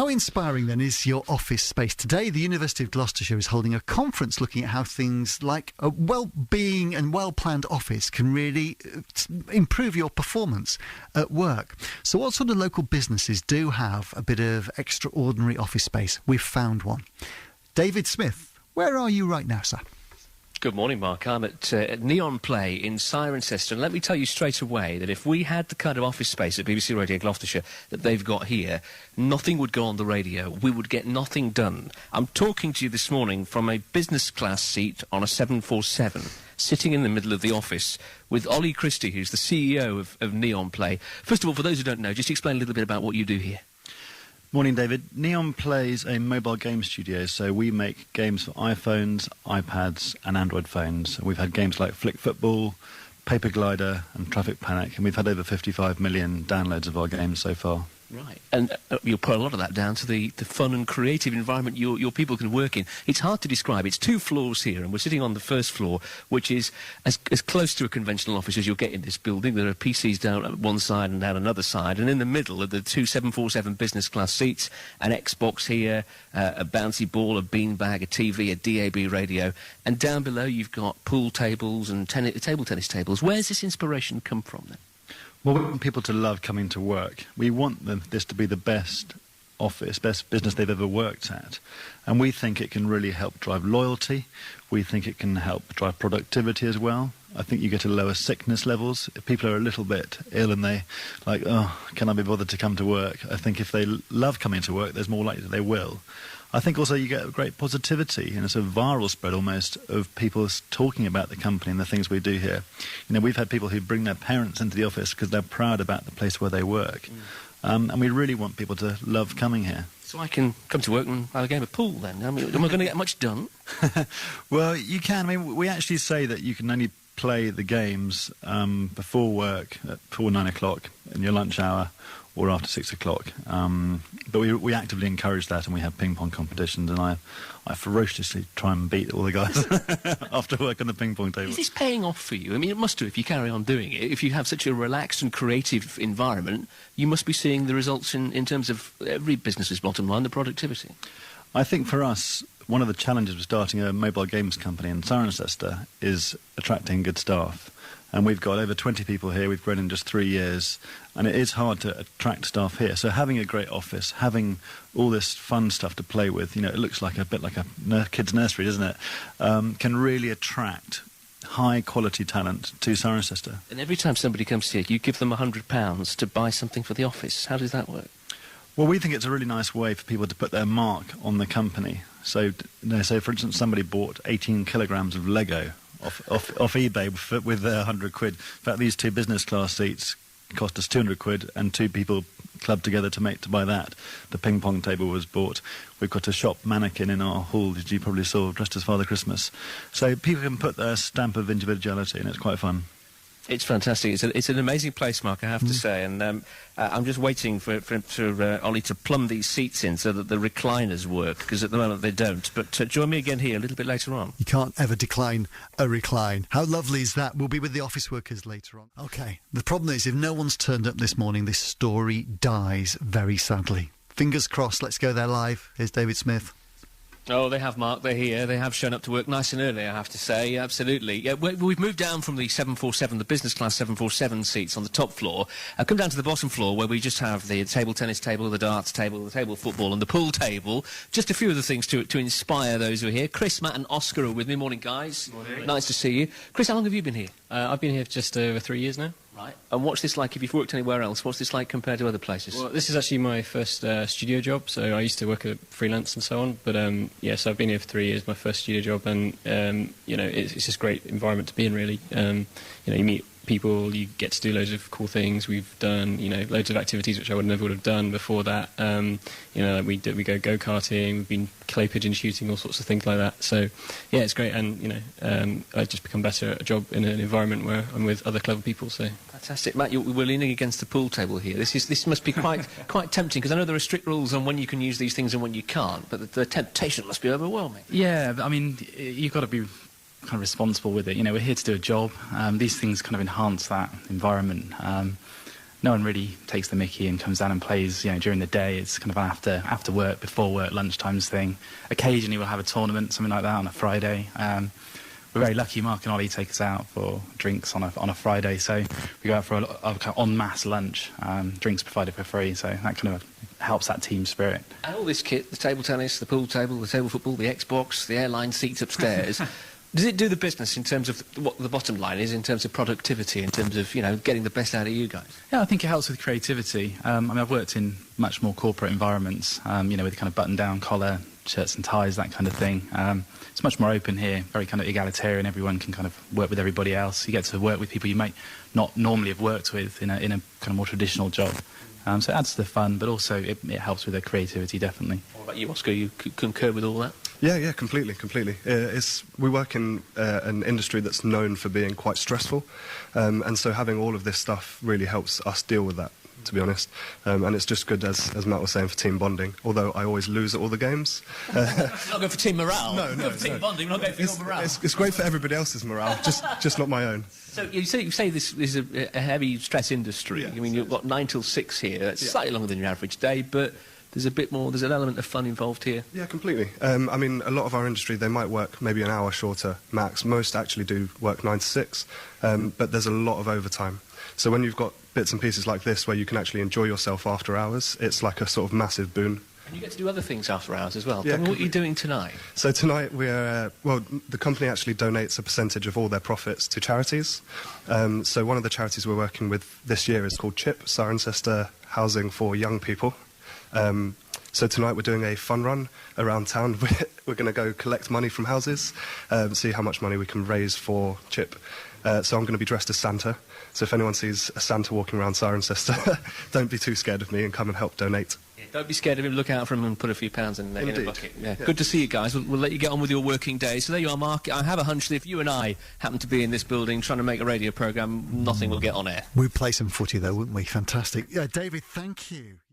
How inspiring then is your office space? Today, the University of Gloucestershire is holding a conference looking at how things like a well-being and well-planned office can really improve your performance at work. So what sort of local businesses do have a bit of extraordinary office space? We've found one. David Smith, where are you right now, sir? Good morning, Mark. I'm at Neon Play in Cirencester, and let me tell you straight away that if we had the kind of office space at BBC Radio Gloucestershire that they've got here, nothing would go on the radio. We would get nothing done. I'm talking to you this morning from a business class seat on a 747, sitting in the middle of the office with Ollie Christie, who's the CEO of Neon Play. First of all, for those who don't know, just explain a little bit about what you do here. Morning, David. Neon plays a mobile game studio, so we make games for iPhones, iPads and Android phones. We've had games like Flick Football, Paper Glider and Traffic Panic, and we've had over 55 million downloads of our games so far. Right, and you'll put a lot of that down to the fun and creative environment your people can work in. It's hard to describe. It's 2 floors here, and we're sitting on the first floor, which is as close to a conventional office as you'll get in this building. There are PCs down one side and down another side, and in the middle are the 2 747 business class seats, an Xbox here, a bouncy ball, a beanbag, a TV, a DAB radio, and down below you've got pool tables and table tennis tables. Where's this inspiration come from, then? Well, we want people to love coming to work. We want this to be the best office, best business they've ever worked at. And we think it can really help drive loyalty. We think it can help drive productivity as well. I think you get to lower sickness levels. If people are a little bit ill and they like, oh, can I be bothered to come to work? I think if they love coming to work, there's more likely that they will. I think also you get a great positivity and it's a viral spread almost of people talking about the company and the things we do here. You know, we've had people who bring their parents into the office because they're proud about the place where they work. And we really want people to love coming here. So I can come to work and have a game of pool then? I mean, am I going to get much done? Well, you can. I mean, we actually say that you can only play the games before work before 9 o'clock in your lunch hour or after 6 o'clock. But we actively encourage that, and we have ping pong competitions, and I ferociously try and beat all the guys after work on the ping pong table. Is this paying off for you? I mean, it must do if you carry on doing it. If you have such a relaxed and creative environment, you must be seeing the results in terms of every business's bottom line, the productivity. I think for us, one of the challenges of starting a mobile games company in Cirencester is attracting good staff. And we've got over 20 people here. We've grown in just 3 years. And it is hard to attract staff here. So having a great office, having all this fun stuff to play with, you know, it looks like a bit like a kid's nursery, doesn't it? Can really attract high-quality talent to Cirencester. And every time somebody comes here, you give them £100 to buy something for the office. How does that work? Well, we think it's a really nice way for people to put their mark on the company. So, you know, so for instance, somebody bought 18 kilograms of Lego off eBay with 100 quid. In fact, these 2 business class seats cost us 200 quid, and 2 people clubbed together to buy that. The ping pong table was bought. We've got a shop mannequin in our hall, as you probably saw, dressed as Father Christmas. So people can put their stamp of individuality, and it's quite fun. It's fantastic. It's an amazing place, Mark, I have to say. And I'm just waiting for Ollie to plumb these seats in so that the recliners work, because at the moment they don't. But join me again here a little bit later on. You can't ever decline a recline. How lovely is that? We'll be with the office workers later on. OK, the problem is if no one's turned up this morning, this story dies very sadly. Fingers crossed, let's go there live. Here's David Smith. Oh, they have, Mark. They're here. They have shown up to work nice and early, I have to say. Absolutely. Yeah, we've moved down from the 747, the business class 747 seats on the top floor. I've come down to the bottom floor where we just have the table tennis table, the darts table, the table football and the pool table. Just a few of the things to inspire those who are here. Chris, Matt and Oscar are with me. Morning, guys. Morning. Nice to see you. Chris, how long have you been here? I've been here for just over 3 years now. Right. And what's this like, if you've worked anywhere else, what's this like compared to other places? Well, this is actually my first studio job, so I used to work at freelance and so on, but yeah, so I've been here for 3 years, my first studio job, and you know, it's just a great environment to be in, really. You know, you meet people, you get to do loads of cool things. We've done, you know, loads of activities which I never would have done before that. You know, we go go-karting, we've been clay pigeon shooting, all sorts of things like that. So, yeah, it's great, and, you know, I've just become better at a job in an environment where I'm with other clever people, so... Fantastic. Matt, we're leaning against the pool table here. This must be quite tempting, because I know there are strict rules on when you can use these things and when you can't, but the temptation must be overwhelming. Yeah, I mean, you've got to be kind of responsible with it. You know, we're here to do a job. These things kind of enhance that environment. no one really takes the mickey and comes down and plays, during the day. It's kind of an after work, before work, lunchtimes thing. Occasionally we'll have a tournament, something like that, on a Friday. We're very lucky. Mark and Ollie take us out for drinks on a Friday, so we go out for a kind of en masse lunch. Drinks provided for free, so that kind of helps that team spirit. And all this kit, the table tennis, the pool table, the table football, the Xbox, the airline seats upstairs, does it do the business in terms of what the bottom line is, in terms of productivity, in terms of, getting the best out of you guys? Yeah, I think it helps with creativity. I've worked in much more corporate environments, with kind of button-down collar, shirts and ties, that kind of thing. It's much more open here, very kind of egalitarian. Everyone can kind of work with everybody else. You get to work with people you might not normally have worked with in a kind of more traditional job. So it adds to the fun, but also it helps with the creativity, definitely. What about you, Oscar? You concur with all that? Yeah, completely. We work in an industry that's known for being quite stressful, and so having all of this stuff really helps us deal with that, to be honest. And it's just good, as Matt was saying, for team bonding, although I always lose at all the games. Not going for team morale? No. For team bonding, we're not going for your morale. It's great for everybody else's morale, just not my own. So you say this is a heavy stress industry. Yeah, You've got 9 till 6 here. That's slightly longer than your average day, but there's a bit more, there's an element of fun involved here. Yeah, completely. A lot of our industry, they might work maybe an hour shorter max. Most actually do work 9 to 6, but there's a lot of overtime. So when you've got bits and pieces like this where you can actually enjoy yourself after hours, it's like a sort of massive boon. And you get to do other things after hours as well. Yeah, Tell me what you're doing tonight. So tonight the company actually donates a percentage of all their profits to charities. So one of the charities we're working with this year is called CHIP, Cirencester Housing for Young People. So tonight we're doing a fun run around town. We're going to go collect money from houses, see how much money we can raise for CHIP. So I'm going to be dressed as Santa. So if anyone sees a Santa walking around Cirencester, don't be too scared of me and come and help donate. Yeah, don't be scared of him. Look out for him and put a few pounds in a bucket. Yeah. Yeah. Good to see you guys. We'll let you get on with your working day. So there you are, Mark. I have a hunch that if you and I happen to be in this building trying to make a radio programme, nothing will get on air. We'd play some footy though, wouldn't we? Fantastic. Yeah, David, thank you.